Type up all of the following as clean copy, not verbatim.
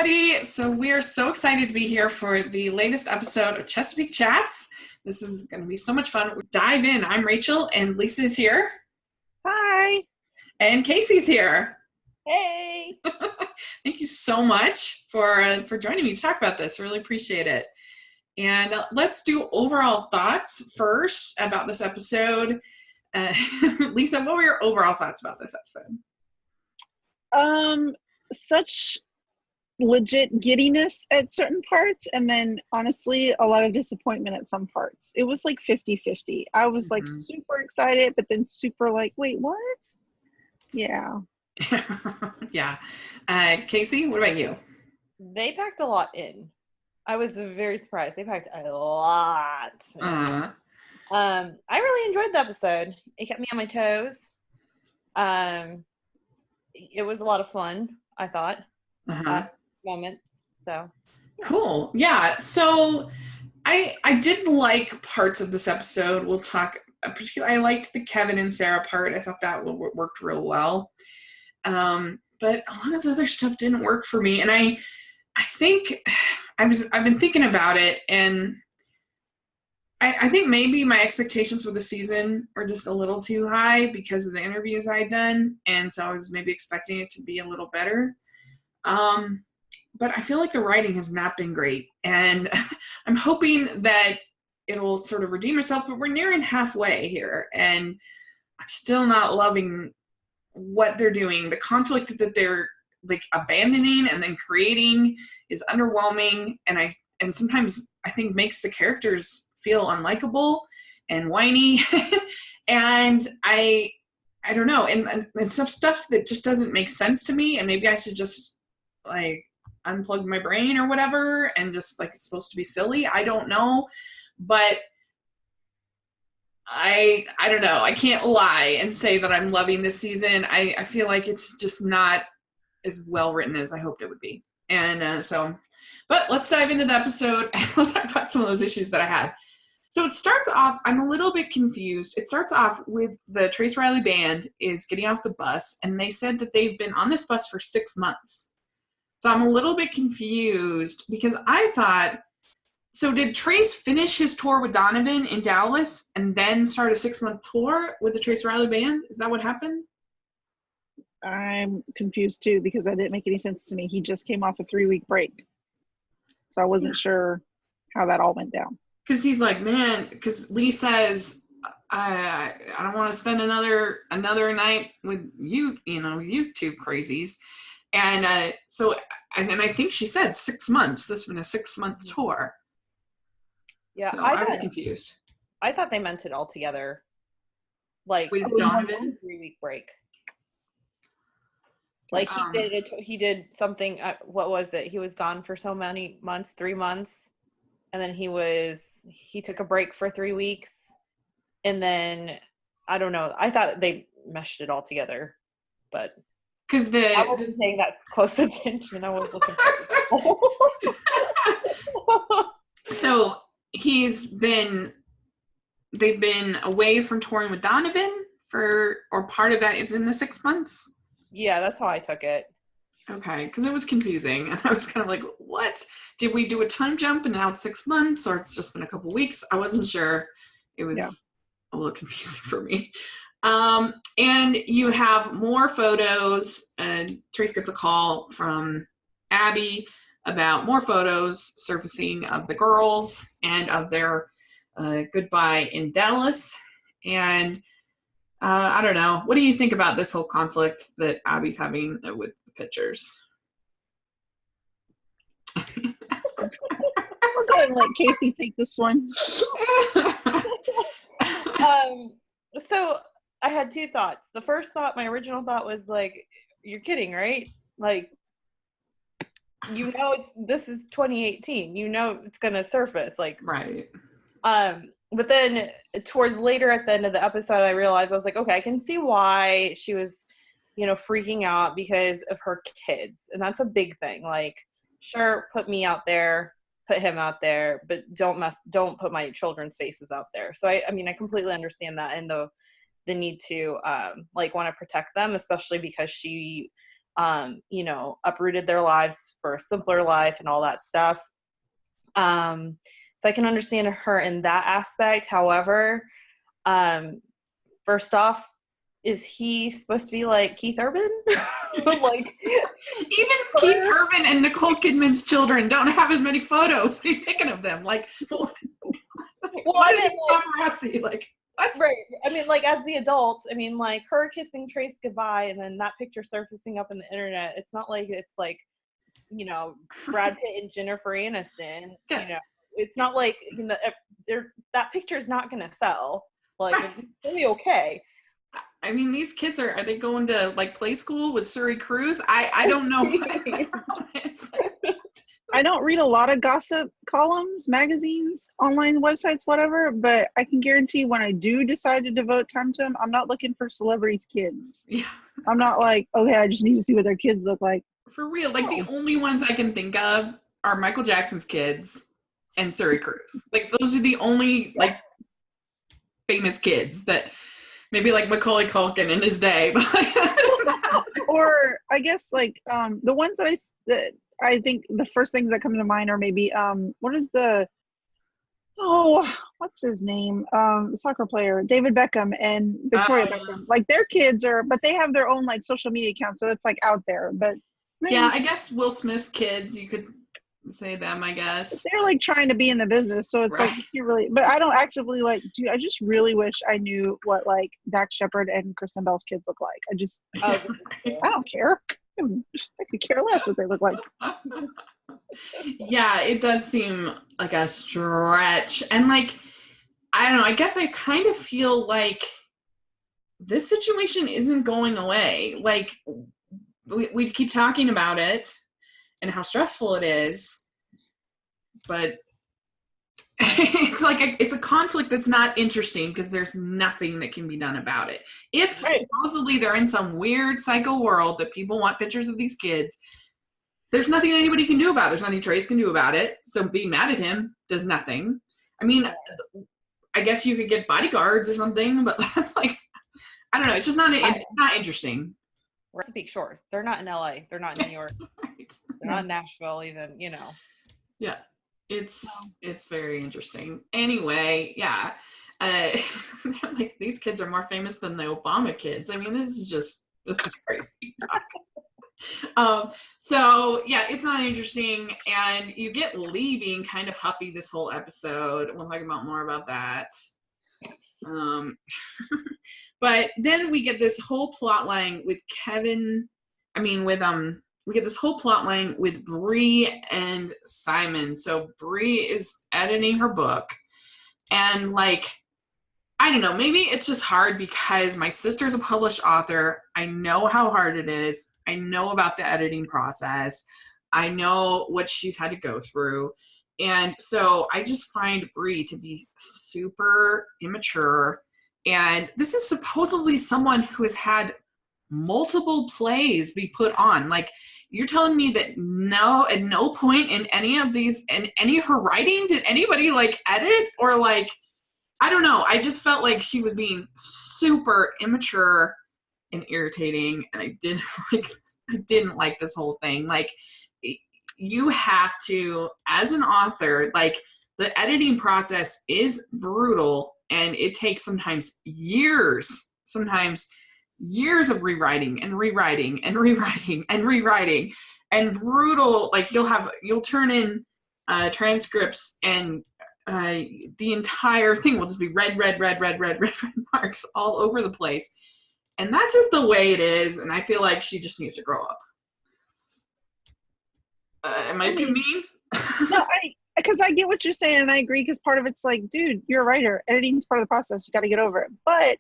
everybody. So we are so excited to be here for the latest episode of Chesapeake Chats. This is going to be so much fun. Dive in. I'm Rachel, and Lisa is here. Hi. And Kaycee's here. Hey. Thank you so much for joining me to talk about this. Really appreciate it. And let's do overall thoughts first about this episode. Lisa, what were your overall thoughts about this episode? Such legit giddiness at certain parts, and then honestly a lot of disappointment at some parts. It was like 50-50. I was like super excited, but then super like, wait, what? Yeah. Yeah. Kaycee, what about you? They packed a lot in. I was very surprised. They packed a lot. I really enjoyed the episode. It kept me on my toes. It was a lot of fun, I thought. Moments. So cool. Yeah. So I did like parts of this episode. We'll talk. Particularly, I liked the Kevin and Sarah part. I thought that worked real well. But a lot of the other stuff didn't work for me. And I think I've been thinking about it, and I think maybe my expectations for the season were just a little too high because of the interviews I'd done, and so I was maybe expecting it to be a little better. But I feel like the writing has not been great, and I'm hoping that it'll sort of redeem itself, but we're nearing halfway here, and I'm still not loving what they're doing. The conflict that they're like abandoning and then creating is underwhelming, and sometimes I think makes the characters feel unlikable and whiny. And I don't know, and some stuff that just doesn't make sense to me, and maybe I should just like unplug my brain or whatever, and just like it's supposed to be silly. I don't know, but I don't know. I can't lie and say that I'm loving this season. I feel like it's just not as well written as I hoped it would be. And but let's dive into the episode, and we'll talk about some of those issues that I had. So it starts off, I'm a little bit confused. It starts off with the Trace Riley band is getting off the bus, and they said that they've been on this bus for 6 months. So I'm a little bit confused because I thought, so did Trace finish his tour with Donovan in Dallas and then start a 6-month tour with the Trace Riley band? Is that what happened? I'm confused too, because that didn't make any sense to me. He just came off a 3-week break. So I wasn't sure how that all went down. Because he's like, man, because Lee says, I don't want to spend another night with you, you two crazies. And and then I think she said 6 months. This has been a 6-month tour. Yeah, so I was confused. I thought they meant it all together. Like with Donovan? 3-week break. Like he did something. What was it? He was gone for so many months, 3 months, and then he took a break for 3 weeks, and then I don't know. I thought they meshed it all together, but because I wasn't paying that close attention. I was looking. So they've been away from touring with Donovan or part of that is in the 6 months. Yeah, that's how I took it. Okay, because it was confusing, and I was kind of like, what? Did we do a time jump and now it's 6 months, or it's just been a couple weeks? I wasn't sure. It was a little confusing for me. And you have more photos, and Trace gets a call from Abby about more photos surfacing of the girls and of their goodbye in Dallas. And I don't know. What do you think about this whole conflict that Abby's having with the pictures? We're going to let Kaycee take this one. So I had 2 thoughts. The first thought, my original thought was like, you're kidding, right? Like, this is 2018. It's going to surface. Like, right. But then towards later at the end of the episode, I realized, I was like, okay, I can see why she was, freaking out because of her kids. And that's a big thing. Like, sure, put me out there, put him out there, but don't put my children's faces out there. So I completely understand that, and the need to want to protect them, especially because she you know, uprooted their lives for a simpler life and all that stuff. So I can understand her in that aspect. However, first off, is he supposed to be like Keith Urban? Like, even Keith Urban and Nicole Kidman's children don't have as many photos. What are you thinking of them? Like, well, I mean, paparazzi, like, what? Right. I mean, like, as the adults, I mean, like, her kissing Trace goodbye and then that picture surfacing up in the internet, it's not like it's like, you know, Brad Pitt and Jennifer Aniston. Yeah. You know, it's not like, you know, that picture's not going to sell. Like, it's really okay. I mean, these kids are they going to like play school with Suri Cruise? I don't know. It's like, I don't read a lot of gossip columns, magazines, online websites, whatever, but I can guarantee when I do decide to devote time to them, I'm not looking for celebrities' kids. yeah, I'm not like, okay, I just need to see what their kids look like. for real. Like, the only ones I can think of are Michael Jackson's kids and Suri Cruise. Like, those are the only like famous kids that maybe like Macaulay Culkin in his day. Or I guess like the ones that I think the first things that come to mind are maybe what's his name? The soccer player, David Beckham and Victoria Beckham. Like, their kids but they have their own like social media account, so that's like out there. But yeah, I guess Will Smith's kids, you could say them, I guess. They're like trying to be in the business, so it's right. like you really, but I don't actively like, dude, I just really wish I knew what like Dax Shepard and Kristen Bell's kids look like. I don't care. I could care less what they look like. Yeah, it does seem like a stretch. And like, I don't know, I guess I kind of feel like this situation isn't going away. Like, we keep talking about it and how stressful it is, but it's like it's a conflict that's not interesting because there's nothing that can be done about it. If supposedly they're in some weird psycho world that people want pictures of these kids, there's nothing anybody can do about it. There's nothing Trace can do about it. So being mad at him does nothing. I mean, I guess you could get bodyguards or something, but that's like, I don't know. It's just not interesting. Chesapeake Shores. They're not in LA. They're not in New York. Right. They're not in Nashville even, you know. Yeah. It's very interesting. Anyway, yeah. Like, these kids are more famous than the Obama kids. I mean, this is crazy. So yeah, it's not interesting. And you get Lee being kind of huffy this whole episode. We'll talk about more about that. But then we get this whole plot line with we get this whole plot line with Bree and Simon. So Bree is editing her book, and like, I don't know, maybe it's just hard because my sister's a published author. I know how hard it is. I know about the editing process. I know what she's had to go through. And so I just find Bree to be super immature. And this is supposedly someone who has had multiple plays be put on. Like, you're telling me that at no point in any of her writing did anybody like edit or like, I don't know. I just felt like she was being super immature and irritating, and I didn't like this whole thing. Like, you have to, as an author, like, the editing process is brutal, and it takes sometimes years of rewriting and rewriting and rewriting and rewriting, and brutal. Like, you'll turn in transcripts, and the entire thing will just be red marks all over the place. And that's just the way it is, and I feel like she just needs to grow up. Am I too mean? No, because I get what you're saying, and I agree, because part of it's like, dude, you're a writer. Editing's part of the process. You got to get over it. But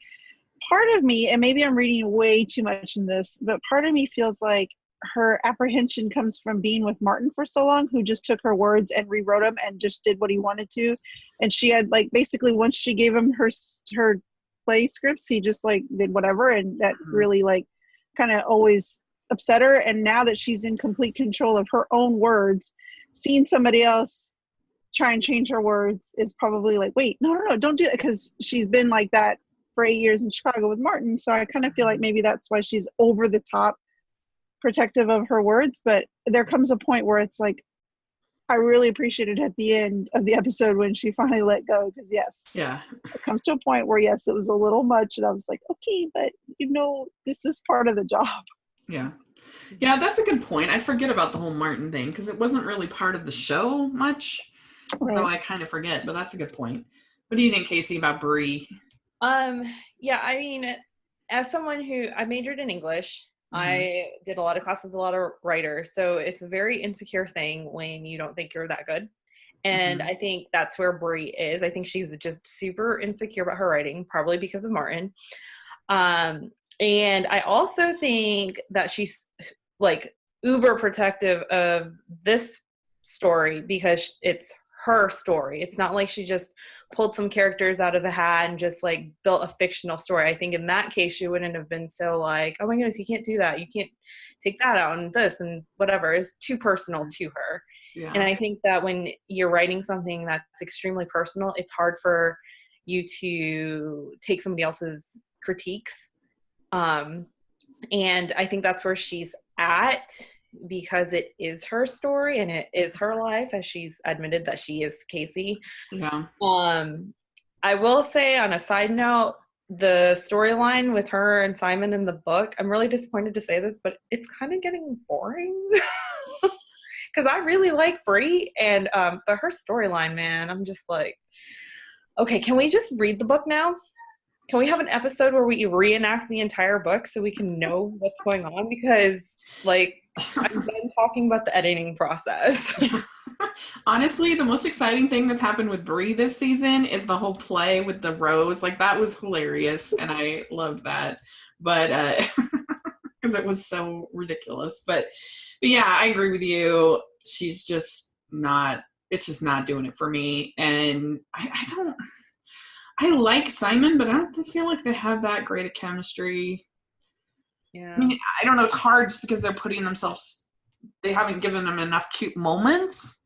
part of me, and maybe I'm reading way too much in this, but part of me feels like her apprehension comes from being with Martin for so long, who just took her words and rewrote them and just did what he wanted to. And she had, like, basically once she gave him her play scripts, he just like did whatever, and that really like kind of always upset her. And now that she's in complete control of her own words, seeing somebody else try and change her words is probably like, wait, no, don't do it, because she's been like that for 8 years in Chicago with Martin. So I kind of feel like maybe that's why she's over the top protective of her words, but there comes a point where it's like, I really appreciated at the end of the episode when she finally let go, because yes, Yeah. it comes to a point where yes, it was a little much, and I was like, okay, but this is part of the job. Yeah. Yeah, that's a good point. I forget about the whole Martin thing because it wasn't really part of the show much. Right. So I kind of forget, but that's a good point. What do you think, Kaycee, about Brie? Yeah, I mean, as someone who I majored in English, I did a lot of classes with a lot of writers, so it's a very insecure thing when you don't think you're that good. And I think that's where Brie is. I think she's just super insecure about her writing, probably because of Martin. And I also think that she's like uber protective of this story because it's her story. It's not like she just pulled some characters out of the hat and just like built a fictional story. I think in that case, she wouldn't have been so like, oh my goodness, you can't do that. You can't take that out and this and whatever. It's too personal to her. Yeah. And I think that when you're writing something that's extremely personal, it's hard for you to take somebody else's critiques. And I think that's where she's at because it is her story and it is her life, as she's admitted that she is Kaycee. Yeah. I will say on a side note, the storyline with her and Simon in the book, I'm really disappointed to say this, but it's kind of getting boring. Because I really like Brie, and but her storyline, man, I'm just like, okay, can we just read the book now? Can we have an episode where we reenact the entire book so we can know what's going on? Because, like, I'm done talking about the editing process. Honestly, the most exciting thing that's happened with Brie this season is the whole play with the rose. Like, that was hilarious, and I loved that. But, because it was so ridiculous. But yeah, I agree with you. She's just not, it's just not doing it for me. And I like Simon, but I don't feel like they have that great a chemistry. Yeah. I mean, I don't know. It's hard just because they're putting themselves, they haven't given them enough cute moments.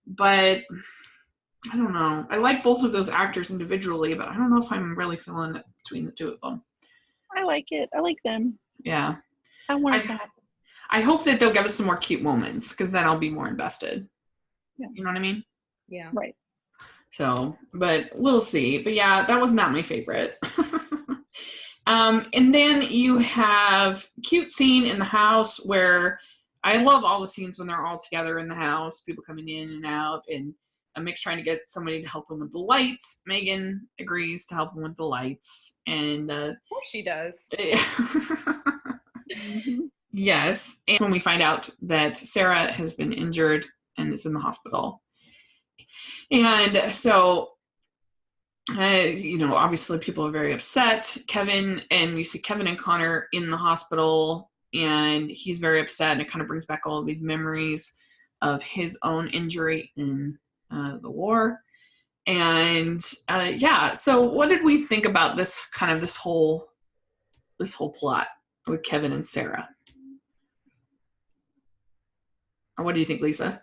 But I don't know. I like both of those actors individually, but I don't know if I'm really feeling it between the two of them. I like it. I like them. Yeah. I want it to happen. I hope that they'll give us some more cute moments because then I'll be more invested. Yeah. You know what I mean? Yeah. Right. So, but we'll see. But yeah, that was not my favorite. And then you have cute scene in the house where I love all the scenes when they're all together in the house, people coming in and out, and Mick's trying to get somebody to help him with the lights. Megan agrees to help him with the lights. And of course she does. Yes. And when we find out that Sarah has been injured and is in the hospital. And so, obviously people are very upset. You see Kevin and Connor in the hospital, and he's very upset, and it kind of brings back all of these memories of his own injury in the war. And so what did we think about this whole plot with Kevin and Sarah? Or what do you think, Lisa?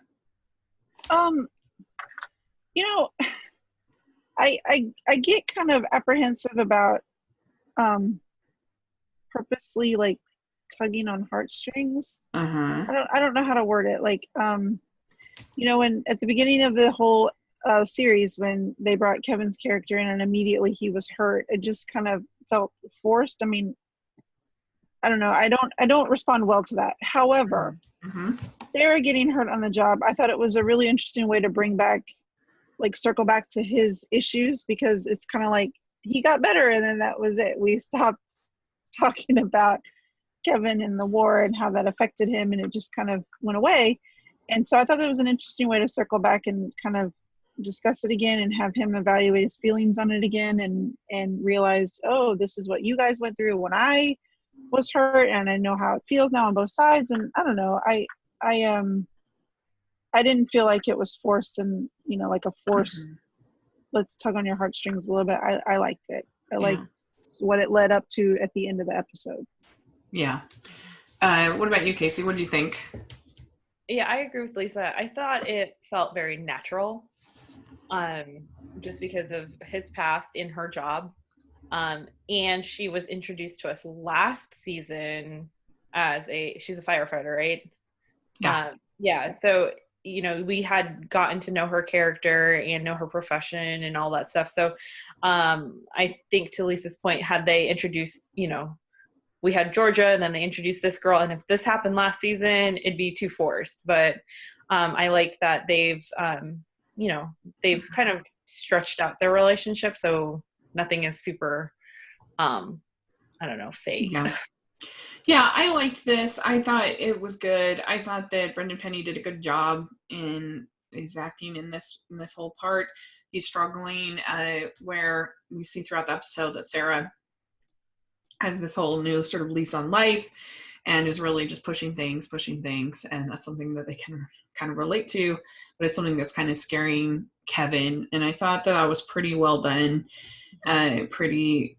I get kind of apprehensive about purposely like tugging on heartstrings. I don't know how to word it. Like when at the beginning of the whole series, when they brought Kevin's character in and immediately he was hurt, it just kind of felt forced. I mean, I don't know. I don't respond well to that. However, Sarah getting hurt on the job, I thought it was a really interesting way to circle back to his issues, because it's kind of like he got better and then that was it. We stopped talking about Kevin and the war and how that affected him, and it just kind of went away. And so I thought that was an interesting way to circle back and kind of discuss it again and have him evaluate his feelings on it again and realize, oh, this is what you guys went through when I was hurt, and I know how it feels now on both sides. And I don't know, I didn't feel like it was forced and like a force. Let's tug on your heartstrings a little bit. I liked it. I liked what it led up to at the end of the episode. Yeah. What about you, Kaycee? What did you think? Yeah, I agree with Lisa. I thought it felt very natural, just because of his past in her job. And she was introduced to us last season she's a firefighter, right? Yeah. Yeah. So, we had gotten to know her character and know her profession and all that stuff. So, I think to Lisa's point, had they introduced, we had Georgia and then they introduced this girl. And if this happened last season, it'd be too forced. But I like that they've kind of stretched out their relationship. So nothing is super, I don't know, fake. Yeah. Yeah, I liked this. I thought it was good. I thought that Brendan Penny did a good job in his acting in this whole part. He's struggling, where we see throughout the episode that Sarah has this whole new sort of lease on life and is really just pushing things, and that's something that they can kind of relate to, but it's something that's kind of scaring Kevin. And I thought that was pretty well done, pretty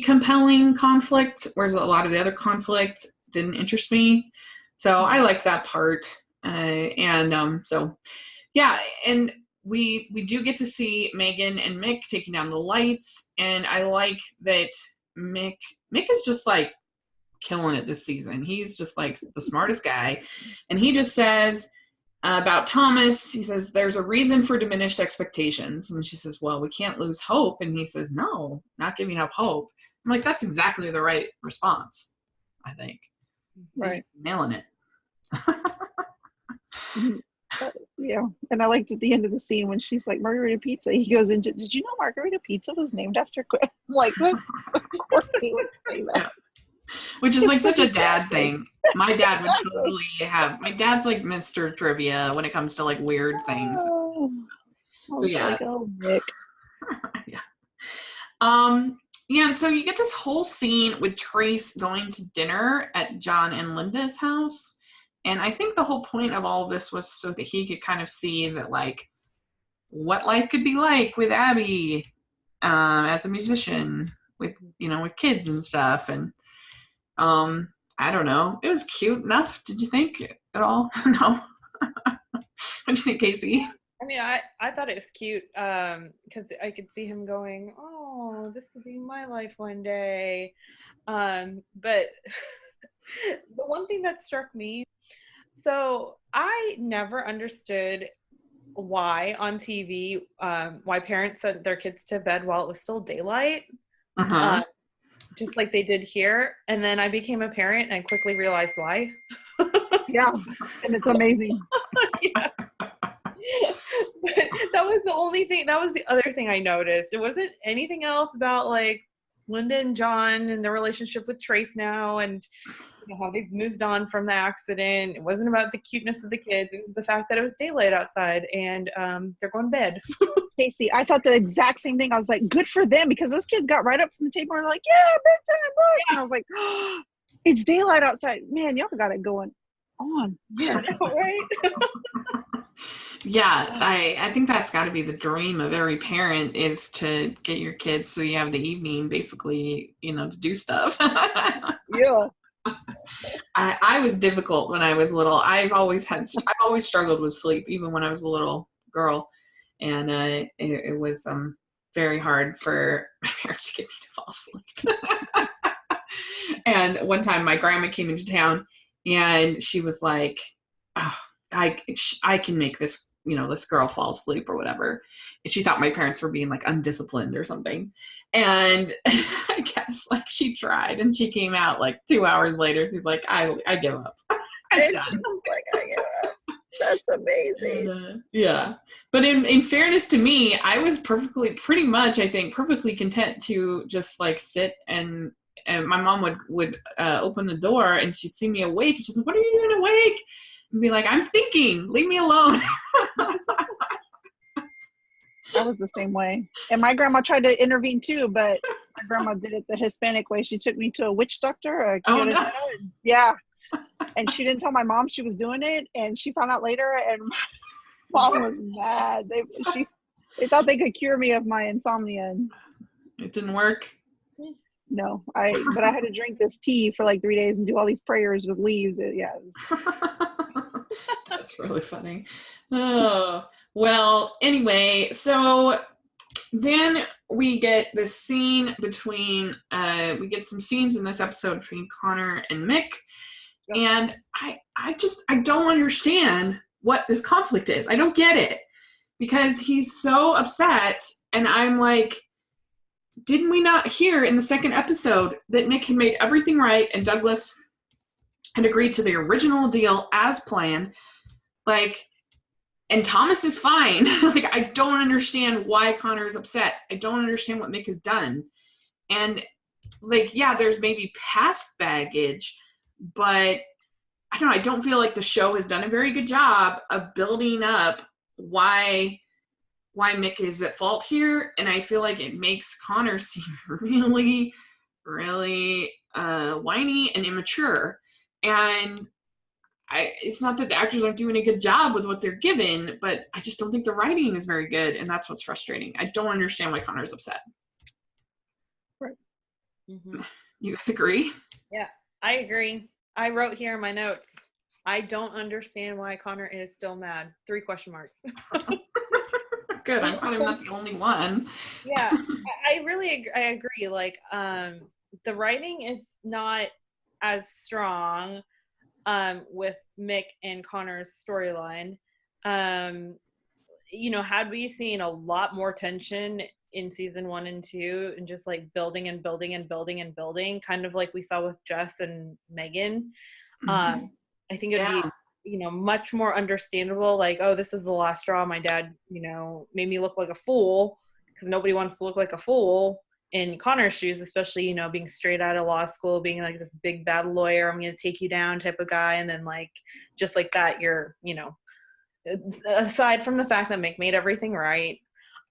compelling conflict, whereas a lot of the other conflict didn't interest me. So I like that part. So yeah, and we do get to see Megan and Mick taking down the lights, and I like that Mick is just like killing it this season. He's just like the smartest guy, and he just says about Thomas, he says, there's a reason for diminished expectations. And she says, well, we can't lose hope. And he says, no, not giving up hope. I'm like, that's exactly the right response, I think. Right. He's nailing it. Yeah. And I liked at the end of the scene when she's like, Margarita Pizza, he goes into, did you know Margarita Pizza was named after I'm like, what? Of course he would say that. Yeah. Which is like such a dad thing. My dad would totally have. My dad's like Mr. Trivia when it comes to like weird things. So yeah. Like, oh, Nick. Yeah. Yeah. So you get this whole scene with Trace going to dinner at John and Linda's house, and I think the whole point of all of this was so that he could kind of see that like what life could be like with Abby as a musician with with kids and stuff. And I don't know. It was cute enough. Did you think at all? No. What do you think, Kaycee? I mean, I thought it was cute because I could see him going, oh, this could be my life one day. But the one thing that struck me, so I never understood why on TV, why parents sent their kids to bed while it was still daylight. Uh-huh. Just like they did here. And then I became a parent and I quickly realized why. Yeah. And it's amazing. Yeah. That was the only thing. That was the other thing I noticed. It wasn't anything else about like Linda and John and their relationship with Trace now and how they've moved on from the accident. It wasn't about the cuteness of the kids. It was the fact that it was daylight outside and they're going to bed. Kaycee, I thought the exact same thing. I was like, good for them, because those kids got right up from the table and were like, yeah, bedtime books. Yeah. And I was like, oh, it's daylight outside. Man, y'all got it going on. Yeah, right? Yeah, I think that's got to be the dream of every parent, is to get your kids so you have the evening basically, to do stuff. Yeah. I was difficult when I was little. I've always struggled with sleep, even when I was a little girl, and it was very hard for my parents to get me to fall asleep. And one time my grandma came into town and she was like, oh, I can make this, this girl fall asleep or whatever. And she thought my parents were being like undisciplined or something. And I guess like she tried and she came out like 2 hours later. She's like, I give up. I'm done. She was like, I give up. That's amazing. And, yeah. But in fairness to me, I was pretty much perfectly content to just like sit and my mom would open the door and she'd see me awake. And she's like, what are you doing awake? And be like, I'm thinking, leave me alone. I was the same way. And my grandma tried to intervene too, but my grandma did it the Hispanic way. She took me to a witch doctor. Oh, no. Yeah. And she didn't tell my mom she was doing it. And she found out later and my mom was mad. They thought they could cure me of my insomnia. It didn't work. No, but I had to drink this tea for like 3 days and do all these prayers with leaves. That's really funny. Oh, well, anyway, so then we get this scene between, we get some scenes in this episode between Connor and Mick. And I don't understand what this conflict is. I don't get it. Because he's so upset, and I'm like, didn't we not hear in the second episode that Mick had made everything right and Douglas had agreed to the original deal as planned? Like, and Thomas is fine. Like, I don't understand why Connor is upset. I don't understand what Mick has done. And, like, yeah, there's maybe past baggage, but I don't know. I don't feel like the show has done a very good job of building up why Mick is at fault here, and I feel like it makes Connor seem really, really whiny and immature. And it's not that the actors aren't doing a good job with what they're given, but I just don't think the writing is very good, and that's what's frustrating. I don't understand why Connor's upset. Right. Mm-hmm. You guys agree? Yeah, I agree. I wrote here in my notes, I don't understand why Connor is still mad. 3 question marks. Good. I'm probably not the only one. Yeah, I really I agree. Like, the writing is not as strong with Mick and Connor's storyline. You know, had we seen a lot more tension in season 1 and 2 and just like building and building and building and building, kind of like we saw with Jess and Megan, I think it'd be, you know, much more understandable. Like, oh, this is the last straw. My dad, you know, made me look like a fool, because nobody wants to look like a fool in Connor's shoes, especially, you know, being straight out of law school, being like this big bad lawyer, I'm going to take you down type of guy. And then, like, just like that, you're, you know, aside from the fact that Mick made everything right.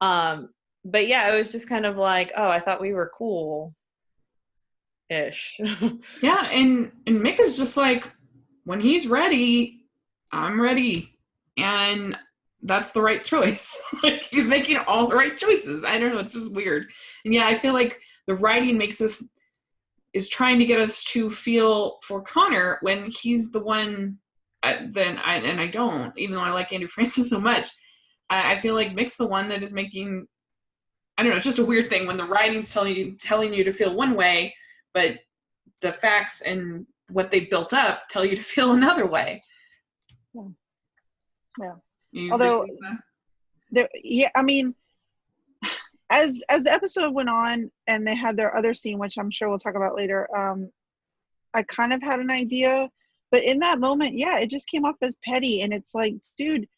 But yeah, it was just kind of like, oh, I thought we were cool ish. Yeah. And Mick is just like, when he's ready, I'm ready. And that's the right choice. Like, he's making all the right choices. I don't know. It's just weird. And yeah, I feel like the writing is trying to get us to feel for Connor when he's the one, I don't, even though I like Andrew Francis so much, I feel like Mick's the one that is making, I don't know, it's just a weird thing when the writing's telling you to feel one way, but the facts and what they built up tell you to feel another way. Yeah. You Although, agree with that? I mean, as the episode went on and they had their other scene, which I'm sure we'll talk about later, I kind of had an idea, but in that moment, yeah, it just came off as petty. And it's like, dude,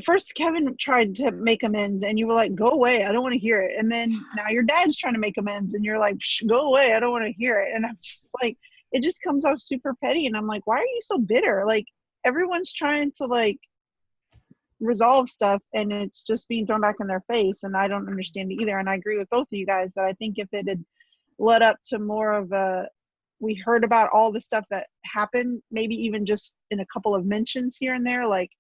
first Kevin tried to make amends and you were like, go away, I don't want to hear it. And then now your dad's trying to make amends and you're like, go away, I don't want to hear it. And I'm just like, it just comes off super petty. And I'm like, why are you so bitter? Like, everyone's trying to like resolve stuff and it's just being thrown back in their face, and I don't understand it either. And I agree with both of you guys that I think if it had led up to more of a, we heard about all the stuff that happened, maybe even just in a couple of mentions here and there, like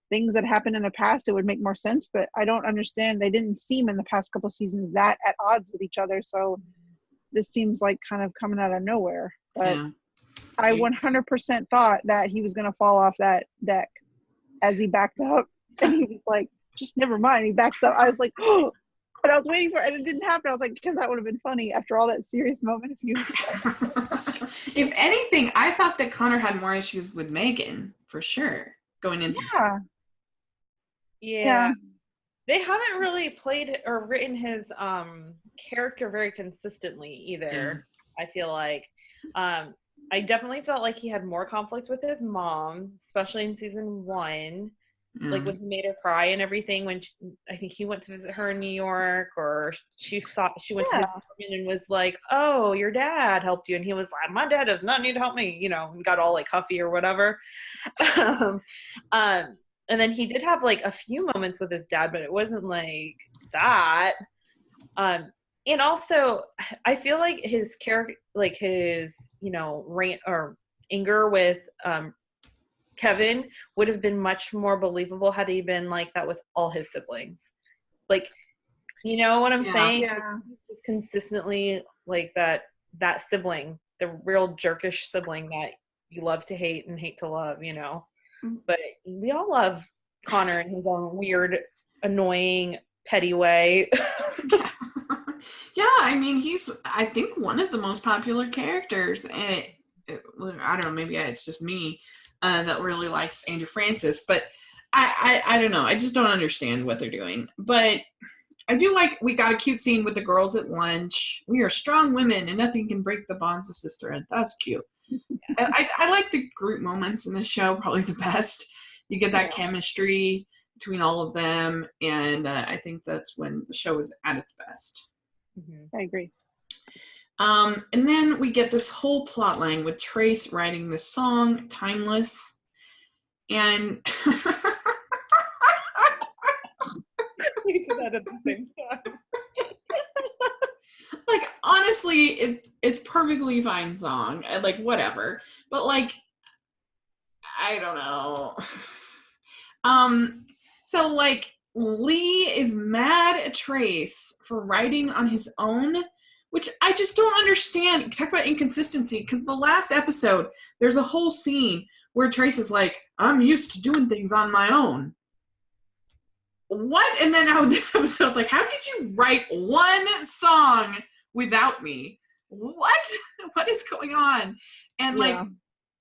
things that happened in the past, it would make more sense. But I don't understand, they didn't seem in the past couple seasons that at odds with each other, so this seems like kind of coming out of nowhere. But yeah. I 100% thought that he was going to fall off that deck as he backed up, and he was like, just never mind, he backs up. I was like, oh, but I was waiting for it, and it didn't happen. I was like, because that would have been funny after all that serious moment. If anything, I thought that Connor had more issues with Megan, for sure, going into yeah. They haven't really played or written his character very consistently either. I feel like I definitely felt like he had more conflict with his mom, especially in season 1. Like when he made her cry and everything, when I think he went to visit her in New York, or she went to his apartment and was like, oh, your dad helped you. And he was like, my dad does not need to help me, you know, and got all like huffy or whatever. And then he did have like a few moments with his dad, but it wasn't like that. And also I feel like his character, like his, you know, rant or anger with Kevin would have been much more believable had he been like that with all his siblings. Like, you know what I'm saying? Yeah. He's consistently like that sibling, the real jerkish sibling that you love to hate and hate to love, you know. But we all love Connor and his own weird, annoying, petty way. Yeah, I mean, he's, I think, one of the most popular characters. And I don't know, maybe it's just me that really likes Andrew Francis, but I don't know. I just don't understand what they're doing. But I do like, we got a cute scene with the girls at lunch. We are strong women and nothing can break the bonds of sisterhood. That's cute. I like the group moments in the show, probably the best. You get that chemistry between all of them, and I think that's when the show is at its best. I agree. And then we get this whole plot line with Trace writing this song, Timeless, and We did that at the same time. like, honestly, it's perfectly fine song, like, whatever, but like, I don't know. So like, Lee is mad at Trace for writing on his own, which I just don't understand. Talk about inconsistency, because the last episode, there's a whole scene where Trace is like, I'm used to doing things on my own. What? And then now in this episode, like, how could you write one song without me? What? What is going on? And like,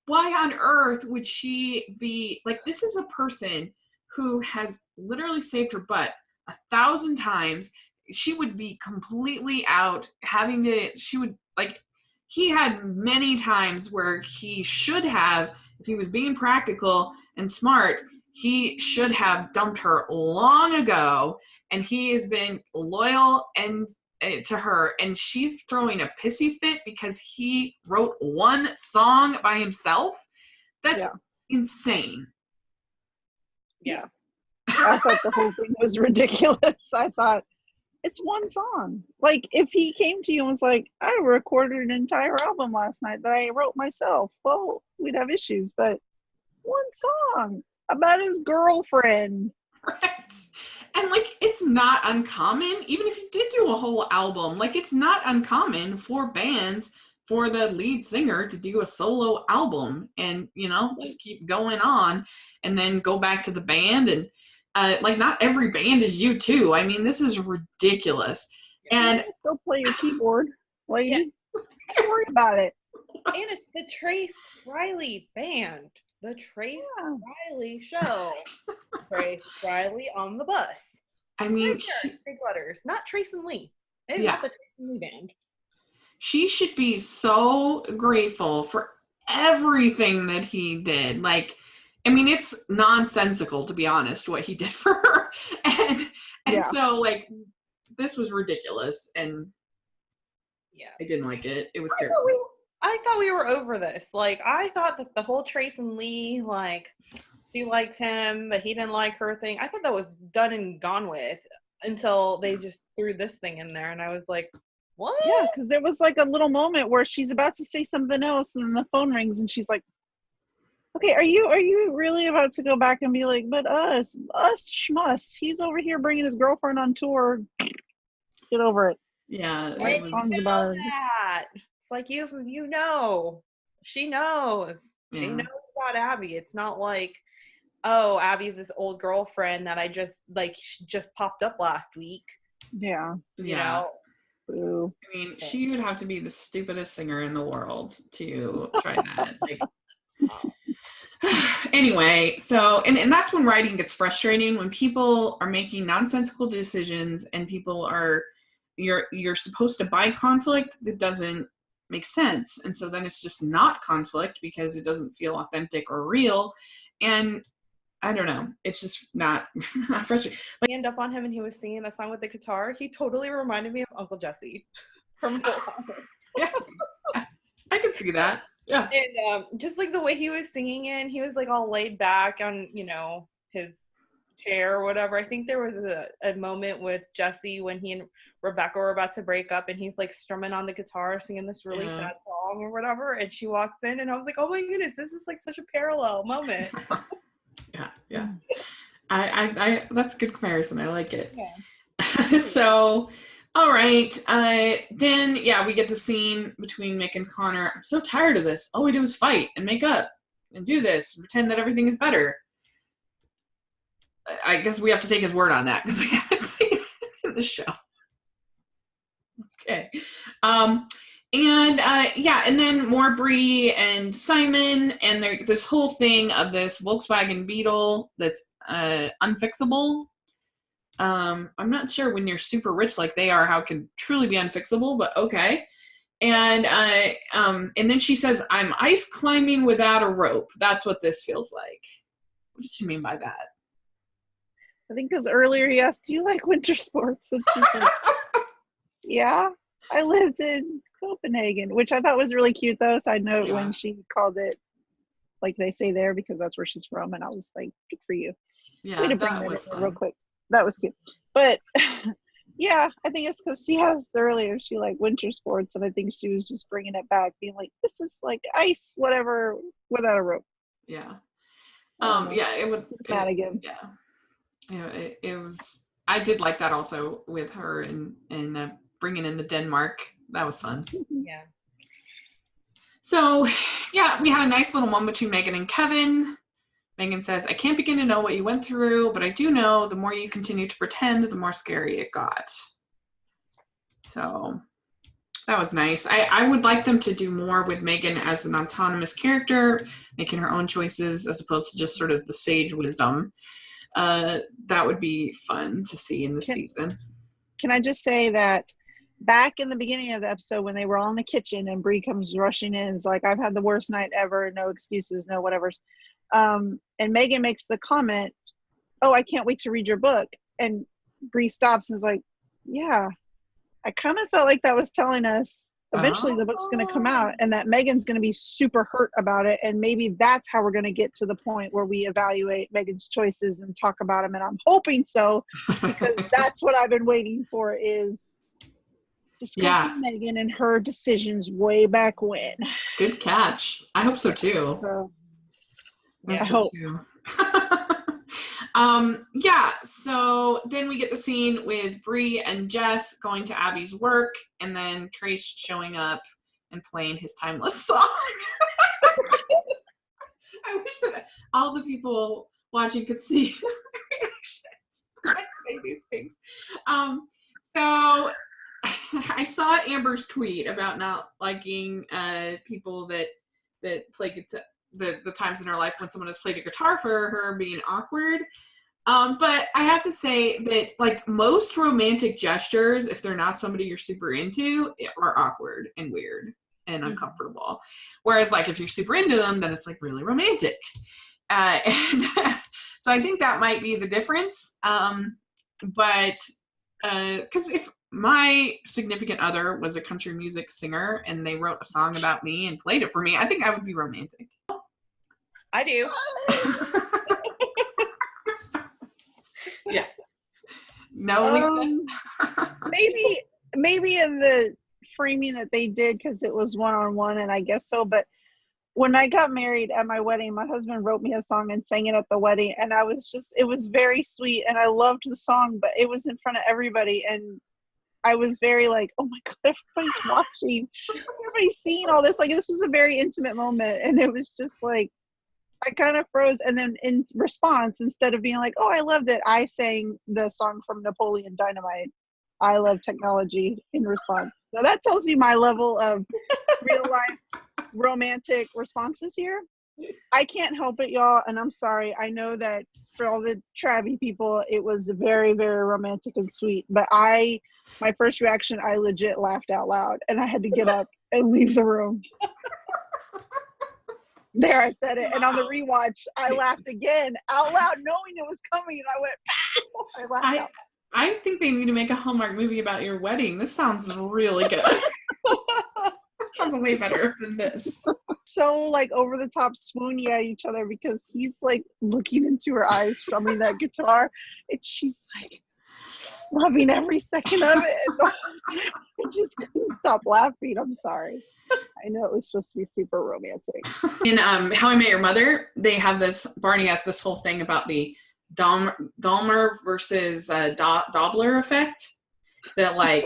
why on earth would she be like, this is a person who has literally saved her butt 1,000 times. She would be completely out having to, she would, like, he had many times where he should have, if he was being practical and smart, he should have dumped her long ago, and he has been loyal and to her, and she's throwing a pissy fit because he wrote one song by himself. That's insane. Yeah. I thought the whole thing was ridiculous. I thought, it's one song. Like, if he came to you and was like, I recorded an entire album last night that I wrote myself, well, we'd have issues, but one song about his girlfriend. Right. And like, it's not uncommon, even if you did do a whole album, like, it's not uncommon for bands for the lead singer to do a solo album and, you know, just keep going on and then go back to the band. And like, not every band is U2. I mean, this is ridiculous. And you still play your keyboard, lady. Don't worry about it. And it's the Trace Riley band. The Trace Riley show. Trace Riley on the bus. I mean, big letters. Not Trace and Lee. It's not the Trace and Lee band. She should be so grateful for everything that he did. Like, I mean, it's nonsensical, to be honest, what he did for her. And so, like, this was ridiculous. And I didn't like it. It was terrible. I thought we were over this. Like, I thought that the whole Trace and Lee, like, she liked him, but he didn't like her thing. I thought that was done and gone with until they just threw this thing in there. And I was like, what? Yeah, because there was like a little moment where she's about to say something else and then the phone rings and she's like, okay, are you really about to go back and be like, but us schmuss, he's over here bringing his girlfriend on tour. Get over it. Yeah. It was about that. It's like, you know, she knows. Yeah. She knows about Abby. It's not like, oh, Abby's this old girlfriend that I just popped up last week. Yeah. You know? Boo. I mean, she would have to be the stupidest singer in the world to try that. Like, anyway, so and that's when writing gets frustrating, when people are making nonsensical decisions and people are you're supposed to buy conflict that doesn't make sense, and so then it's just not conflict because it doesn't feel authentic or real. And I don't know, it's just not frustrating. Like, I end up on him and he was singing that song with the guitar. He totally reminded me of Uncle Jesse from Full House. Yeah, I can see that. Yeah. And just like the way he was singing it, he was like all laid back on, you know, his chair or whatever. I think there was a moment with Jesse when he and Rebecca were about to break up and he's like strumming on the guitar singing this really sad song or whatever, and she walks in and I was like, oh my goodness, this is like such a parallel moment. Yeah. I that's a good comparison. I like it. Yeah. So, all right. Then we get the scene between Mick and Connor. I'm so tired of this. All we do is fight and make up and do this, pretend that everything is better. I guess we have to take his word on that because we haven't seen it. the show. Okay. And then more Bree and Simon, and this whole thing of this Volkswagen Beetle that's unfixable. I'm not sure when you're super rich like they are how it can truly be unfixable, but okay. And then she says, "I'm ice climbing without a rope." That's what this feels like. What does she mean by that? I think because earlier he asked, "Do you like winter sports?" And she's like, "Yeah, I lived in Copenhagen," which I thought was really cute, though. Side note, when she called it, like they say there, because that's where she's from, and I was like, "Good for you." Yeah, way to bring that in real quick. That was cute. But yeah, I think it's because she asked earlier, she liked winter sports, and I think she was just bringing it back, being like, "This is like ice, whatever, without a rope." Yeah. It was Madigan. Yeah. It was. I did like that also with her and bringing in the Denmark. That was fun. Yeah. So, yeah, we had a nice little moment between Megan and Kevin. Megan says, "I can't begin to know what you went through, but I do know the more you continue to pretend, the more scary it got." So that was nice. I would like them to do more with Megan as an autonomous character, making her own choices as opposed to just sort of the sage wisdom. That would be fun to see in the season. Can I just say that back in the beginning of the episode when they were all in the kitchen and Bree comes rushing in and is like, "I've had the worst night ever, no excuses, no whatever's." And Megan makes the comment, "Oh, I can't wait to read your book." And Bree stops and is like, "Yeah, I kind of felt like that was telling us eventually the book's going to come out and that Megan's going to be super hurt about it. And maybe that's how we're going to get to the point where we evaluate Megan's choices and talk about them. And I'm hoping so, because that's what I've been waiting for, is discussing Megan and her decisions way back when." Good catch. I hope so too. I hope. So then we get the scene with Bree and Jess going to Abby's work, and then Trace showing up and playing his timeless song. I wish that all the people watching could see the reactions when I say these things. So I saw Amber's tweet about not liking people that play guitar. The times in her life when someone has played a guitar for her being awkward. But I have to say that, like, most romantic gestures, if they're not somebody you're super into, are awkward and weird and uncomfortable. Whereas, like, if you're super into them, then it's, like, really romantic. And so I think that might be the difference. But because if my significant other was a country music singer and they wrote a song about me and played it for me, I think I would be romantic. I do. Yeah. No, maybe in the framing that they did, because it was one-on-one, and I guess so. But when I got married at my wedding, my husband wrote me a song and sang it at the wedding, and it was very sweet, and I loved the song, but it was in front of everybody, and I was very like, "Oh my God, everybody's watching, everybody's seeing all this." Like, this was a very intimate moment, and it was just like, I kind of froze. And then in response, instead of being like, "Oh, I loved it," I sang the song from Napoleon Dynamite, "I Love Technology," in response. So that tells you my level of real life romantic responses here. I can't help it, y'all, and I'm sorry. I know that for all the Travie people, it was very, very romantic and sweet. But my first reaction, I legit laughed out loud, and I had to get up and leave the room. There, I said it. And on the rewatch, I laughed again out loud, knowing it was coming. And I went, "Pow!" I laughed out. I think they need to make a Hallmark movie about your wedding. This sounds really good. Sounds way better than this. So, like, over the top swoony at each other, because he's like looking into her eyes, strumming that guitar, and she's like loving every second of it. And I just couldn't stop laughing. I'm sorry. I know it was supposed to be super romantic. In How I Met Your Mother, they have this, Barney has this whole thing about the Dahmer versus Dobler effect. That, like,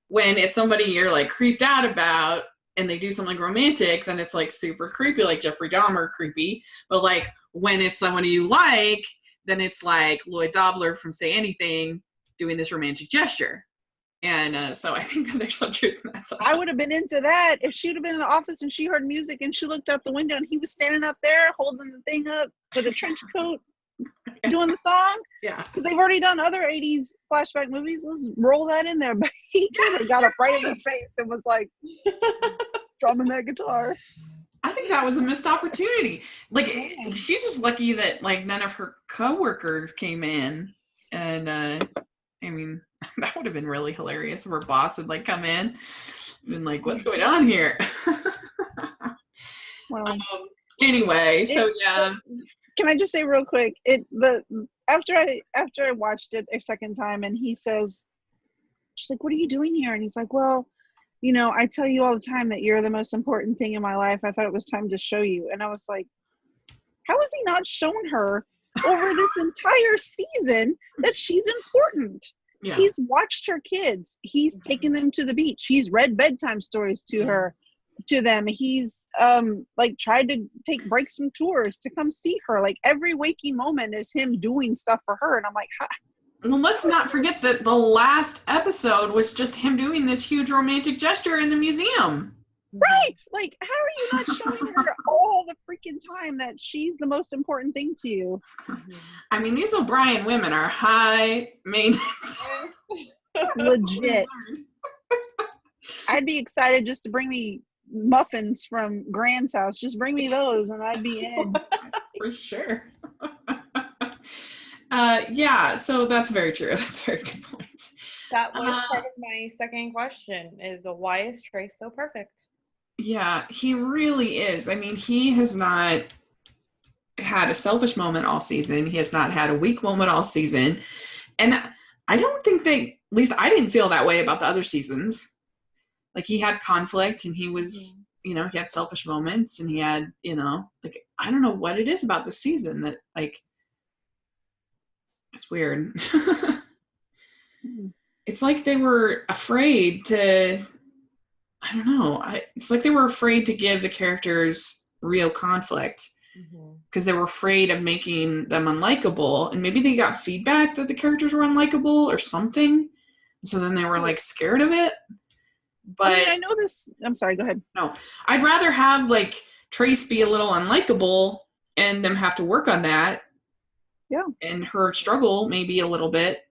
when it's somebody you're, like, creeped out about and they do something romantic, then it's, like, super creepy, like Jeffrey Dahmer creepy. But, like, when it's somebody you like, then it's like Lloyd Dobler from Say Anything, doing this romantic gesture. And so I think that there's some truth in that. I would have been into that if she would have been in the office and she heard music and she looked out the window and he was standing up there holding the thing up with a trench coat doing the song. Yeah. Because they've already done other 80s flashback movies. Let's roll that in there. But he kind of got up right in her face and was like drumming that guitar. I think that was a missed opportunity. Like, she's just lucky that like none of her coworkers came in. And I mean, that would have been really hilarious if her boss had like come in and been like, what's going on here? Well, anyway, so yeah. Can I just say real quick, after I watched it a second time and he says, she's like, what are you doing here? And he's like, well, you know, I tell you all the time that you're the most important thing in my life. I thought it was time to show you. And I was like, how has he not shown her over this entire season that she's important? Yeah. He's watched her kids. He's taken them to the beach. He's read bedtime stories to them. He's like tried to take breaks from tours to come see her. Like every waking moment is him doing stuff for her. And I'm like, well, let's not forget that the last episode was just him doing this huge romantic gesture in the museum. Right. Like, how are you not showing her all the freaking time that she's the most important thing to you? I mean, these O'Brien women are high maintenance. Legit. I'd be excited just to bring me muffins from Grant's house. Just bring me those and I'd be in. For sure. Yeah, so that's very true. That's a very good point. That was part of my second question is why is Trace so perfect? Yeah, he really is. I mean, he has not had a selfish moment all season. He has not had a weak moment all season. And I don't think at least I didn't feel that way about the other seasons. Like he had conflict and he was, he had selfish moments and he had, like, I don't know what it is about the season that like, it's weird. It's like they were afraid to, I don't know. It's like they were afraid to give the characters real conflict because they were afraid of making them unlikable. And maybe they got feedback that the characters were unlikable or something. So then they were like scared of it. But I know this. I'm sorry, go ahead. No, I'd rather have like Trace be a little unlikable and them have to work on that. Yeah. And her struggle maybe a little bit.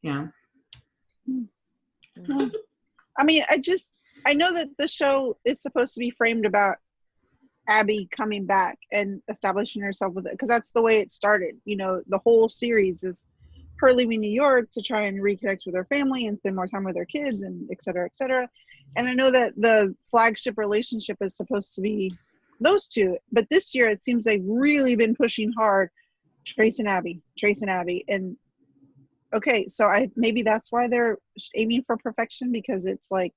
Yeah. I mean, I know that the show is supposed to be framed about Abby coming back and establishing herself with it because that's the way it started. The whole series is her leaving New York to try and reconnect with her family and spend more time with her kids and et cetera, et cetera. And I know that the flagship relationship is supposed to be those two, but this year it seems they've really been pushing hard Trace and Abby. And okay, so maybe that's why they're aiming for perfection because it's like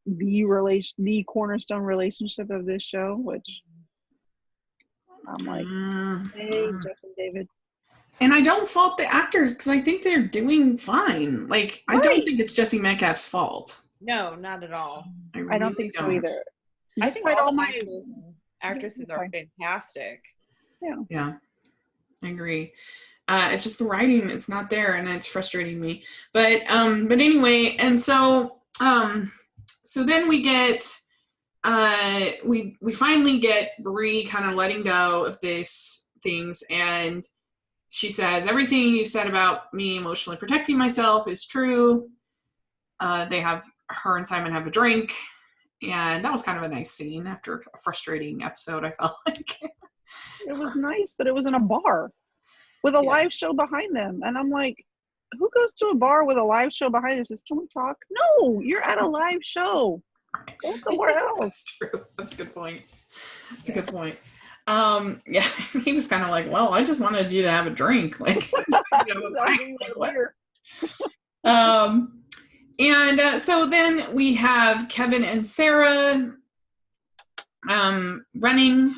the cornerstone relationship of this show, which I'm like, hey, Justin David. And I don't fault the actors because I think they're doing fine. Like, right. I don't think it's Jesse Metcalf's fault. No, not at all. I don't think so either. I think all my actresses are fantastic. Yeah, I agree. It's just the writing; it's not there, and it's frustrating me. But anyway, and so then we get we finally get Bree kind of letting go of these things, and she says everything you said about me emotionally protecting myself is true. Her and Simon have a drink, and that was kind of a nice scene after a frustrating episode. I felt like it was nice, but it was in a bar with a live show behind them. And I'm like, who goes to a bar with a live show behind us? Can we talk? No, you're at a live show. Go somewhere else. That's true. That's a good point. That's a good point. Yeah, he was kind of like, well, I just wanted you to have a drink. Like, and so then we have Kevin and Sarah running,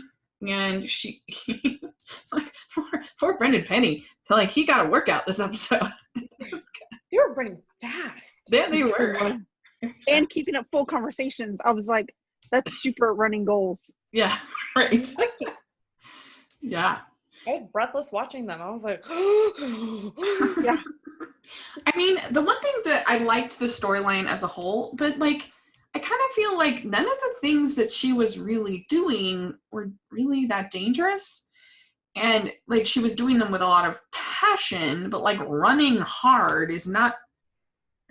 and poor Brendan Penny, like he got a workout this episode. They were running fast. Yeah, they were. And keeping up full conversations. I was like, that's super running goals. Yeah, right. Yeah. I was breathless watching them. I was like, yeah. I mean, the one thing that I liked the storyline as a whole, but like, I kind of feel like none of the things that she was really doing were really that dangerous. And like, she was doing them with a lot of passion, but like, running hard is not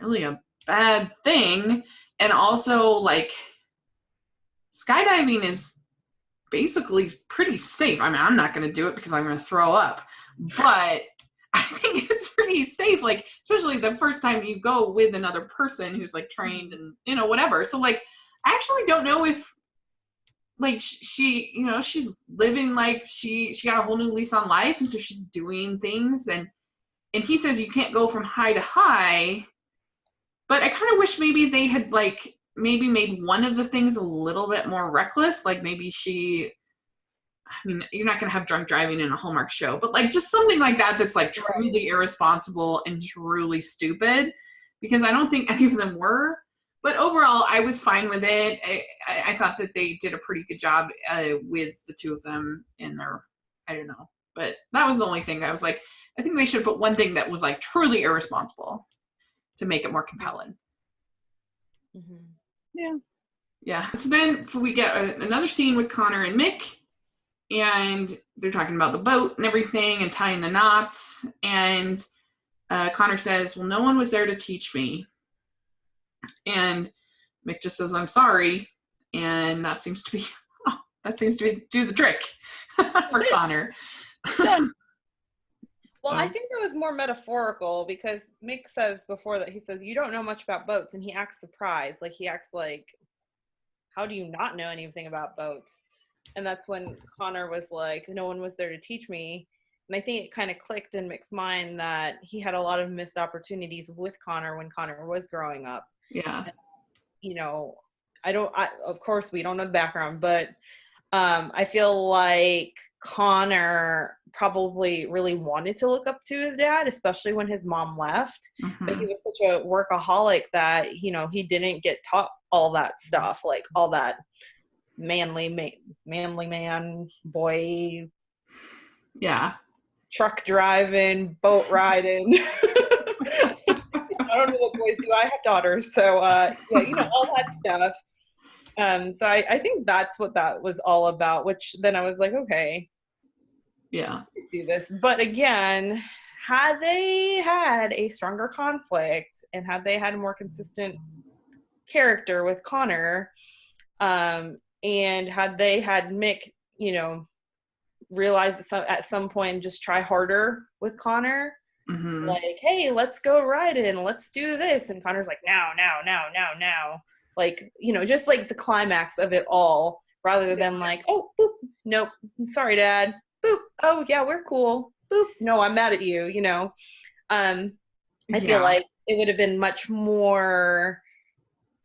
really a bad thing. And also, like, skydiving is basically pretty safe. I mean, I'm not going to do it because I'm going to throw up, but I think it's pretty safe. Like, especially the first time you go with another person who's like trained and, you know, whatever. So like, I actually don't know if like she, you know, she's living like she got a whole new lease on life. And so she's doing things and he says you can't go from high to high, but I kind of wish maybe they had like maybe made one of the things a little bit more reckless. Like maybe I mean, you're not going to have drunk driving in a Hallmark show, but like just something like that that's like truly irresponsible and truly stupid, because I don't think any of them were. But overall, I was fine with it. I thought that they did a pretty good job with the two of them in their, I don't know. But that was the only thing that I was like, I think they should have put one thing that was like truly irresponsible to make it more compelling. Mm-hmm. Yeah. Yeah. So then we get another scene with Connor and Mick, and they're talking about the boat and everything and tying the knots. And Connor says, well, no one was there to teach me. And Mick just says, I'm sorry. And that seems to do the trick for Connor. Well, I think that was more metaphorical, because Mick says before that, he says, you don't know much about boats. And he acts surprised. Like, he acts like, how do you not know anything about boats? And that's when Connor was like, no one was there to teach me. And I think it kind of clicked in Mick's mind that he had a lot of missed opportunities with Connor when Connor was growing up. Yeah. And, you know, of course, we don't know the background, but I feel like Connor probably really wanted to look up to his dad, especially when his mom left. Mm-hmm. But he was such a workaholic that, you know, he didn't get taught all that stuff, like all that manly man, boy. Yeah. Truck driving, boat riding. I don't know what boys do. I have daughters. So, yeah, you know, all that stuff. So I think that's what that was all about, which then I was like, okay. Yeah. I see this. But again, had they had a stronger conflict and had they had a more consistent character with Connor, and had they had Mick, you know, realize at some point just try harder with Connor, mm-hmm. like, hey, let's go riding, let's do this, and Connor's like, now, like, you know, just like the climax of it all, rather than like, oh, boop, nope, I'm sorry, Dad, boop, oh yeah, we're cool, boop, no, I'm mad at you, you know. I feel like it would have been much more,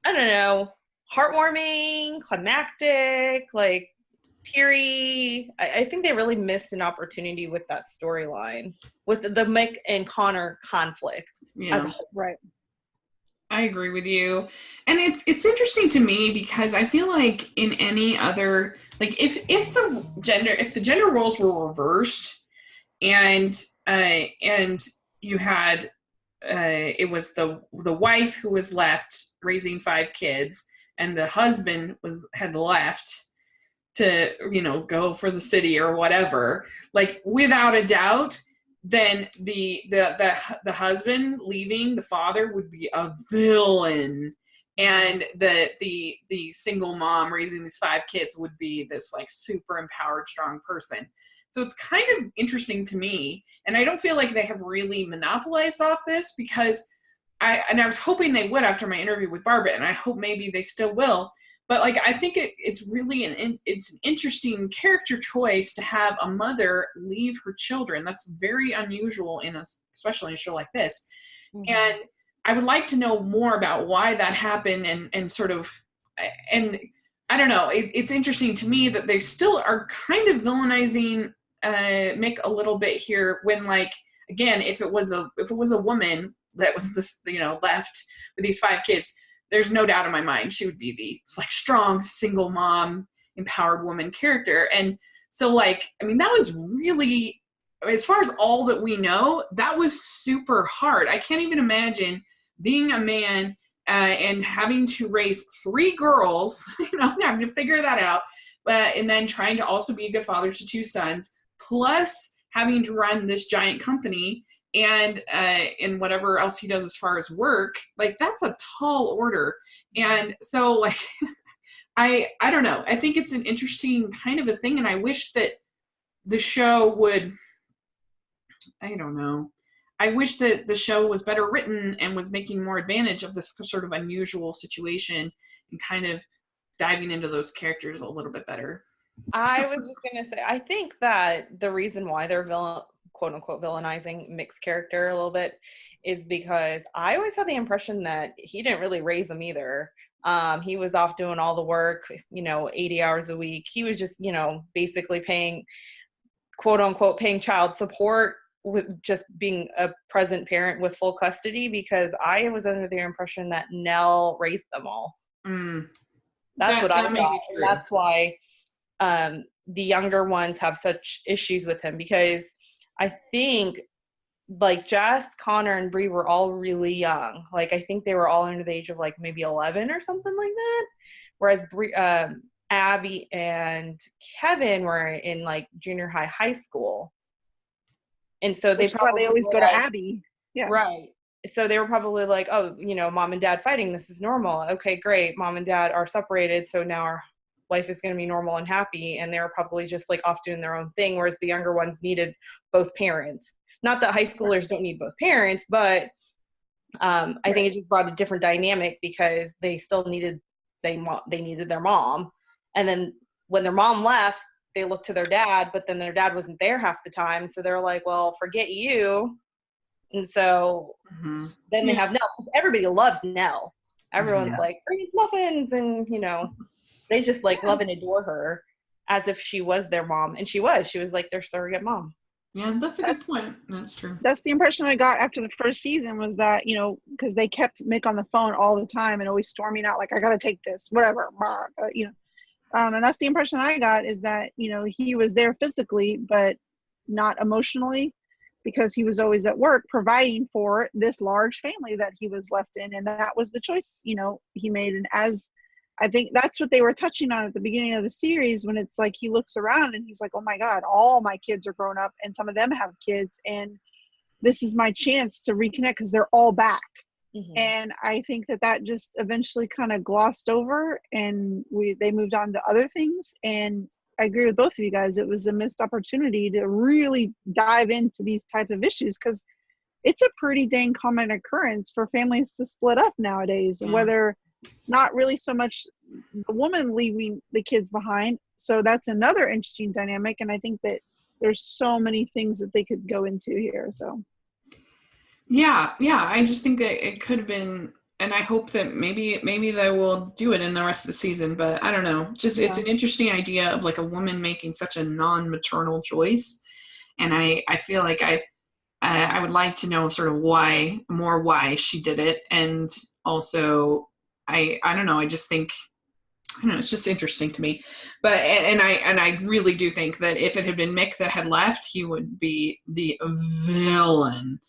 I don't know, heartwarming, climactic, like teary. I think they really missed an opportunity with that storyline, with the Mick and Connor conflict as a whole. Right. I agree with you. And it's interesting to me because I feel like in any other, like if the gender roles were reversed and you had it was the wife who was left raising 5 kids and the husband had left to, you know, go for the city or whatever, like without a doubt, then the husband leaving the father would be a villain, and the single mom raising these 5 kids would be this like super empowered, strong person. So it's kind of interesting to me, and I don't feel like they have really monopolized off this, because I was hoping they would after my interview with Barbara, and I hope maybe they still will. But like, I think it's really it's an interesting character choice to have a mother leave her children. That's very unusual especially in a show like this. Mm-hmm. And I would like to know more about why that happened and sort of, and I don't know. It's interesting to me that they still are kind of villainizing Mick a little bit here. When, like, again, if it was a woman that was this, you know, left with these 5 kids, there's no doubt in my mind she would be the like strong single mom, empowered woman character. And so, like, I mean, that was really as far as all that we know, that was super hard. I can't even imagine being a man and having to raise 3 girls, having to figure that out, and then trying to also be a good father to 2 sons, plus having to run this giant company and whatever else he does as far as work. Like, that's a tall order. And so, like, I don't know. I think it's an interesting kind of a thing, and I wish that the show would, I don't know. I wish that the show was better written and was making more advantage of this sort of unusual situation and kind of diving into those characters a little bit better. I was just going to say, I think that the reason why they're quote unquote villainizing Mick's character a little bit is because I always had the impression that he didn't really raise them either. He was off doing all the work, 80 hours a week. He was just, basically paying, quote unquote, paying child support with just being a present parent with full custody, because I was under the impression that Nell raised them all. That's what I thought. And that's why the younger ones have such issues with him, because I think like Jess, Connor, and Bree were all really young. Like, I think they were all under the age of like maybe 11 or something like that. Whereas Abby and Kevin were in like junior high school. And so they always go to Abby. Yeah. Right. So they were probably like, oh, mom and dad fighting, this is normal. Okay, great. Mom and dad are separated, so now our life is going to be normal and happy. And they were probably just like off doing their own thing, whereas the younger ones needed both parents. Not that high schoolers don't need both parents, but I think it just brought a different dynamic, because they still needed they needed their mom. And then when their mom left, they looked to their dad, but then their dad wasn't there half the time. So they're like, well, forget you. And so then they have Nell, because everybody loves Nell. Everyone's like, bring us muffins. And, they just like love and adore her as if she was their mom. And she was like their surrogate mom. Yeah, that's a good point. That's true. That's the impression I got after the first season, was that, because they kept Mick on the phone all the time and always storming out, like, I got to take this, whatever, and that's the impression I got, is that, he was there physically, but not emotionally, because he was always at work providing for this large family that he was left in. And that was the choice, he made. And as I think that's what they were touching on at the beginning of the series, when it's like he looks around and he's like, oh my God, all my kids are grown up and some of them have kids. And this is my chance to reconnect, because they're all back. And I think that just eventually kind of glossed over, and they moved on to other things. And I agree with both of you guys. It was a missed opportunity to really dive into these type of issues, because it's a pretty dang common occurrence for families to split up nowadays, and whether not really so much the woman leaving the kids behind. So that's another interesting dynamic. And I think that there's so many things that they could go into here. So yeah, I just think that it could have been, and I hope that maybe they will do it in the rest of the season, but I don't know. Just it's an interesting idea of like a woman making such a non-maternal choice, and I feel like I would like to know sort of why she did it. And also I don't know, I just think, I don't know, it's just interesting to me. But and I really do think that if it had been Mick that had left, he would be the villain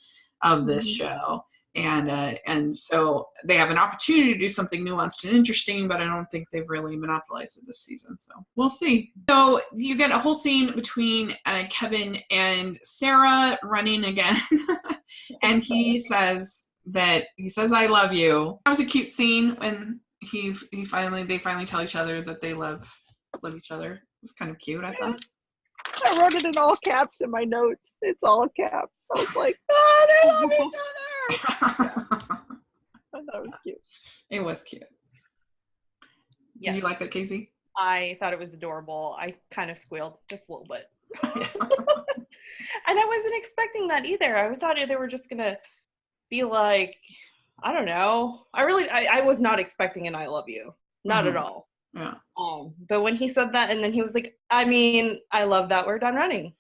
of this show. And so they have an opportunity to do something nuanced and interesting, but I don't think they've really monopolized it this season. So we'll see. So you get a whole scene between Kevin and Sarah running again. And he says, I love you. That was a cute scene when they finally tell each other that they love each other. It was kind of cute, I thought. I wrote it in all caps in my notes. It's all caps. I was like, oh, they love each other. I thought it was cute. It was cute. Yes. Did you like that, Kaycee? I thought it was adorable. I kind of squealed just a little bit. And I wasn't expecting that either. I thought they were just going to be like, I don't know. I was not expecting an I love you. Not at all. Yeah. But when he said that, and then he was like, I mean, I love that we're done running.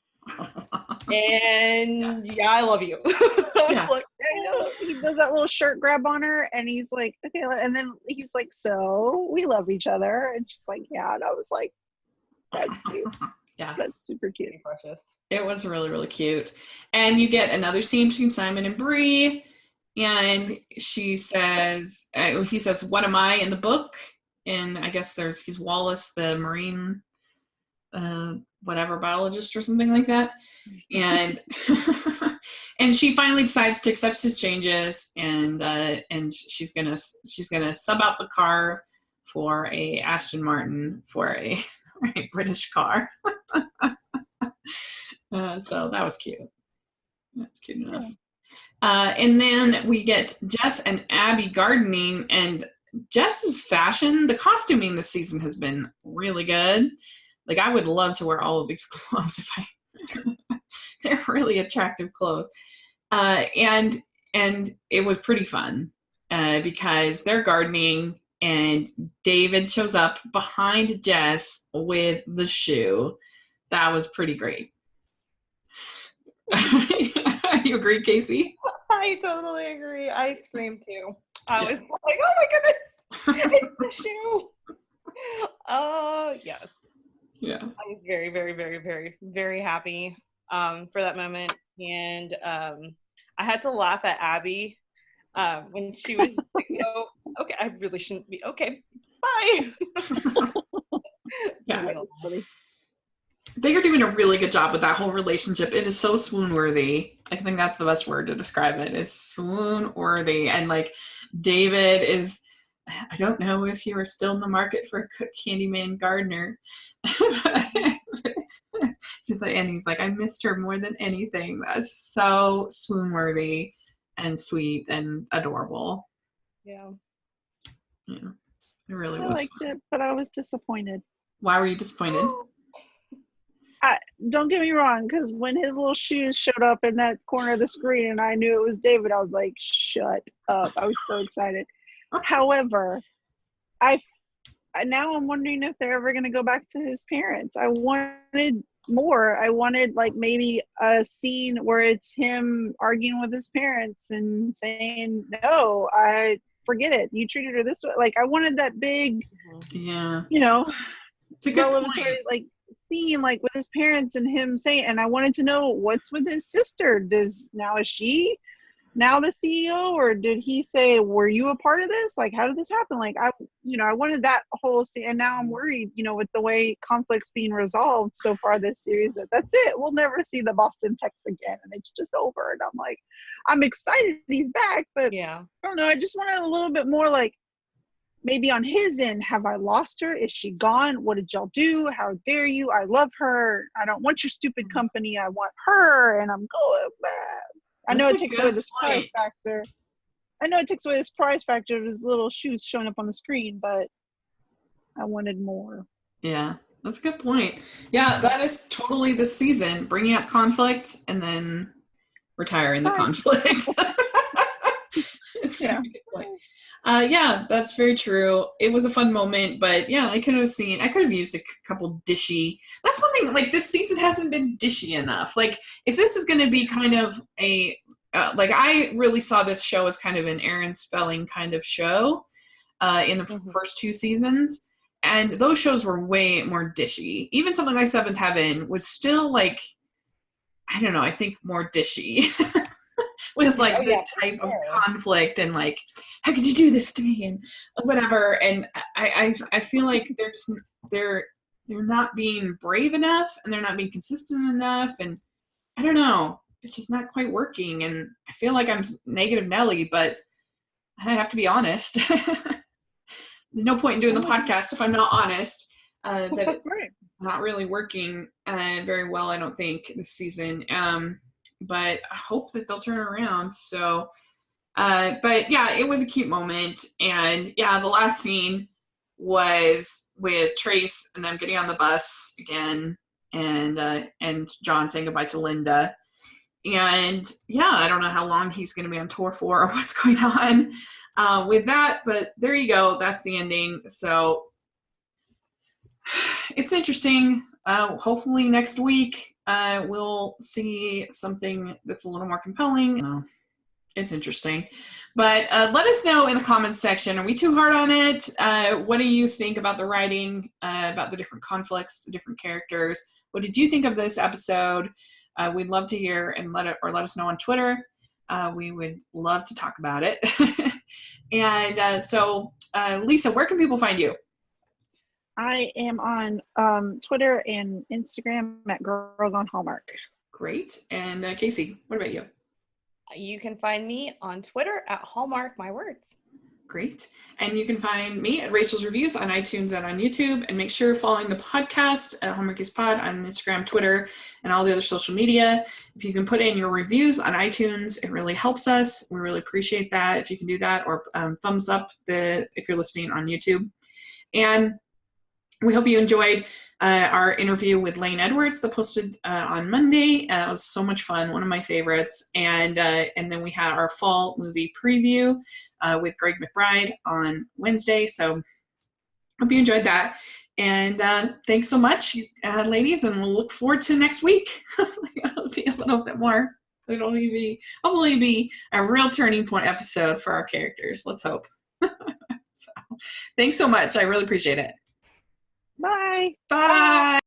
And I love you. I was like, I know. He does that little shirt grab on her, and he's like, okay, and then he's like, so we love each other, and she's like, yeah. And I was like, that's cute. Yeah, that's super cute. Precious. It was really, really cute. And you get another scene between Simon and Bree, and she says, he says, "What am I in the book?" And I guess he's Wallace, the marine, whatever biologist or something like that. And and she finally decides to accept his changes, and she's gonna sub out the car for a Aston Martin for a British car. So that was cute. That's cute enough. And then we get Jess and Abby gardening, and Jess's fashion, the costuming this season has been really good. Like, I would love to wear all of these clothes they're really attractive clothes. And it was pretty fun because they're gardening, and David shows up behind Jess with the shoe. That was pretty great. You agree, Kaycee? I totally agree. I screamed too. I was like, oh my goodness, it's the shoe. Oh, yes. Yeah. I was very, very, very, very, very happy for that moment. And I had to laugh at Abby when she was like, oh, okay, I really shouldn't be. Okay, bye. Yeah. They are doing a really good job with that whole relationship. It is so swoon-worthy. I think that's the best word to describe it, is swoon-worthy. And like, David is, I don't know if you are still in the market for a Candyman gardener. She's like, and he's like, I missed her more than anything. That's so swoon-worthy and sweet and adorable. Yeah. Yeah. It really was. I liked it, but I was disappointed. Why were you disappointed? Don't get me wrong, because when his little shoes showed up in that corner of the screen and I knew it was David, I was like, shut up. I was so excited. However, now I'm wondering if they're ever going to go back to his parents. I wanted more. I wanted like maybe a scene where it's him arguing with his parents and saying, no, I forget it. You treated her this way. Like, I wanted that big, it's a good point. Like, scene like with his parents and him saying, and I wanted to know what's with his sister. Is she now the CEO, or did he say, were you a part of this? Like, how did this happen? Like, I wanted that whole scene, and now I'm worried, with the way conflicts being resolved so far this series, that's it. We'll never see the Boston Pecs again, and it's just over. And I'm like, I'm excited he's back, but I don't know. I just wanted a little bit more, like, maybe on his end, have I lost her? Is she gone? What did y'all do? How dare you? I love her. I don't want your stupid company. I want her, and I'm going back. I know it takes away this prize factor. Of his little shoes showing up on the screen, but I wanted more. Yeah, that's a good point. Yeah, that is totally this season, bringing up conflict and then retiring the conflict. It's a good point. Yeah, that's very true. It was a fun moment, but yeah, I could have used a couple dishy. That's one thing, like, this season hasn't been dishy enough. Like, if this is going to be kind of a, like, I really saw this show as kind of an Aaron Spelling kind of show in the first two seasons. And those shows were way more dishy. Even something like Seventh Heaven was still, like, I don't know, I think more dishy. With like the type of conflict and like, how could you do this to me and whatever. And I feel like they're not being brave enough, and they're not being consistent enough, and I don't know, it's just not quite working. And I feel like I'm negative Nelly, but I have to be honest. There's no point in doing the podcast if I'm not honest. That it's not really working very well, I don't think, this season. But I hope that they'll turn it around. So, but yeah, it was a cute moment. And yeah, the last scene was with Trace and them getting on the bus again, and John saying goodbye to Linda. And yeah, I don't know how long he's going to be on tour for or what's going on with that, but there you go. That's the ending. So it's interesting. Hopefully next week we'll see something that's a little more compelling. It's interesting. But let us know in the comments section. Are we too hard on it? What do you think about the writing, about the different conflicts, the different characters? What did you think of this episode? we'd love to hear and let us know on Twitter. We would love to talk about it. And so, Lisa, where can people find you? I am on Twitter and Instagram at Girls on Hallmark. Great. And Kaycee, what about you? You can find me on Twitter at Hallmark My Words. Great. And you can find me at Rachel's Reviews on iTunes and on YouTube. And make sure you're following the podcast at Hallmarkies Pod on Instagram, Twitter, and all the other social media. If you can put in your reviews on iTunes, it really helps us. We really appreciate that if you can do that, or thumbs up if you're listening on YouTube. And we hope you enjoyed our interview with Lane Edwards that posted on Monday. It was so much fun, one of my favorites. And then we had our fall movie preview with Greg McBride on Wednesday. So hope you enjoyed that. And thanks so much, ladies, and we'll look forward to next week. It'll be a little bit more. It'll hopefully be a real turning point episode for our characters. Let's hope. So, thanks so much. I really appreciate it. Bye. Bye.